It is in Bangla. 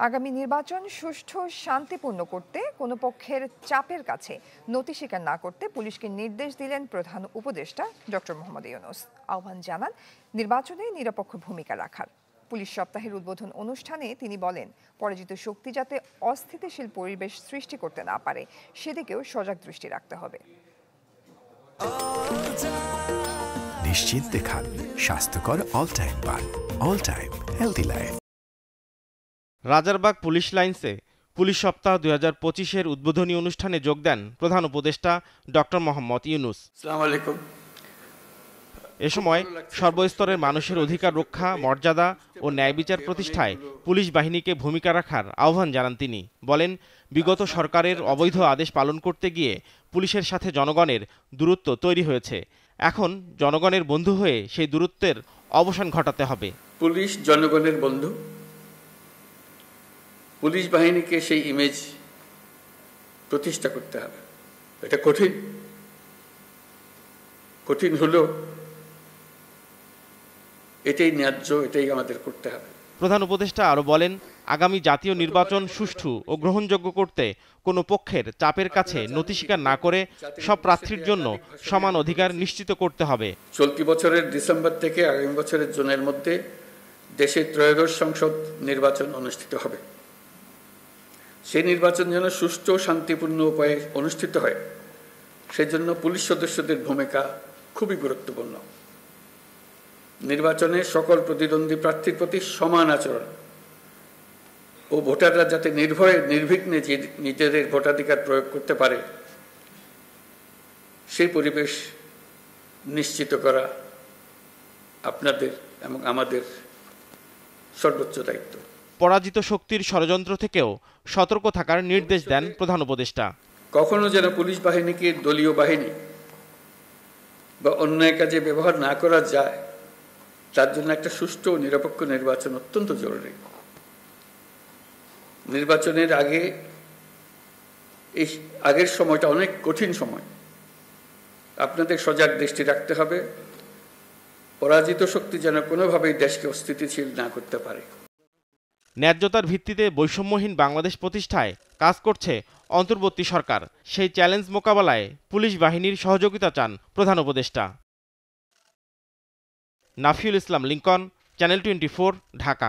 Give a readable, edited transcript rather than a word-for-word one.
আগামী নির্বাচন সুষ্ঠু শান্তিপূর্ণ করতে কোনো পক্ষের চাপের কাছে নতি স্বীকার না করতে পুলিশকে নির্দেশ দিলেন প্রধান উপদেষ্টা ডক্টর মোহাম্মদ ইউনূস। আহ্বান জানান নির্বাচনে নিরপেক্ষ ভূমিকা রাখার। পুলিশ সপ্তাহের উদ্বোধন অনুষ্ঠানে তিনি বলেন, পরাজিত শক্তি যাতে অস্থিতিশীল পরিবেশ সৃষ্টি করতে না পারে সেদিকেও সজাগ দৃষ্টি রাখতে হবে। নিশ্চিন্তে খান স্বাস্থ্যকর অল টাইম পান। All time healthy life. Rajarbagh police লাইন্সে পুলিশ সপ্তাহ 2025-এর উদ্বোধনী অনুষ্ঠানে যোগ দেন প্রধান উপদেষ্টা ডক্টর মোহাম্মদ ইউনূস। আসসালামু আলাইকুম। এ সময় সর্বস্তরের মানুষের অধিকার রক্ষা, মর্যাদা ও ন্যায় বিচার প্রতিষ্ঠায় পুলিশ বাহিনীকে ভূমিকা রাখার আহ্বান জানান তিনি। বলেন, বিগত সরকারের অবৈধ আদেশ পালন করতে গিয়ে পুলিশের সাথে জনগণের দূরত্ব তৈরি হয়েছে। এখন জনগণের বন্ধু হয়ে সেই দূরত্বের অবসান ঘটাতে হবে। পুলিশ জনগণের বন্ধু। পুলিশ বাহিনীকে সেই ইমেজ প্রতিষ্ঠা করতে হবে। এটা কঠিন হলেও এটাই ন্যায্য, এটাই আমাদের করতে হবে। প্রধান উপদেষ্টা আরও বলেন, আগামী জাতীয় নির্বাচন সুষ্ঠু ও গ্রহণযোগ্য করতে কোনো পক্ষের চাপের কাছে নতি স্বীকার না করে সব প্রার্থীর জন্য সমান অধিকার নিশ্চিত করতে হবে। চলতি বছরের ডিসেম্বর থেকে আগামী বছরের জুনের মধ্যে দেশের ত্রয়োদশ সংসদ নির্বাচন অনুষ্ঠিত হবে। সেই নির্বাচন যেন সুষ্ঠু ও শান্তিপূর্ণ উপায়ে অনুষ্ঠিত হয়, সেজন্য পুলিশ সদস্যদের ভূমিকা খুবই গুরুত্বপূর্ণ। নির্বাচনে সকল প্রতিদ্বন্দ্বী প্রার্থীর প্রতি সমান আচরণ ও ভোটাররা যাতে নির্ভয়ে নির্বিঘ্নে নিজেদের ভোটাধিকার প্রয়োগ করতে পারে সেই পরিবেশ নিশ্চিত করা আপনাদের এবং আমাদের সর্বোচ্চ দায়িত্ব। পরাজিত শক্তির ষড়যন্ত্র থেকেও সতর্ক থাকার নির্দেশ দেন প্রধান উপদেষ্টা। কখনো যেন পুলিশ বাহিনীকে দলীয় বাহিনী বা অন্যায় কাজে ব্যবহার না করা যায়, তার জন্য একটা সুষ্ঠু ও নিরপেক্ষ নির্বাচন অত্যন্ত জরুরি। নির্বাচনের আগের সময়টা অনেক কঠিন সময়। আপনাদের সজাগ দৃষ্টি রাখতে হবে, পরাজিত শক্তি যেন কোনোভাবেই দেশকে অস্থিতিশীল না করতে পারে। ন্যায্যতার ভিত্তিতে বৈষম্যহীন বাংলাদেশ প্রতিষ্ঠায় কাজ করছে অন্তর্বর্তী সরকার। সেই চ্যালেঞ্জ মোকাবেলায় পুলিশ বাহিনীর সহযোগিতা চান প্রধান উপদেষ্টা। নাফিউল ইসলাম লিংকন, চ্যানেল 24, ঢাকা।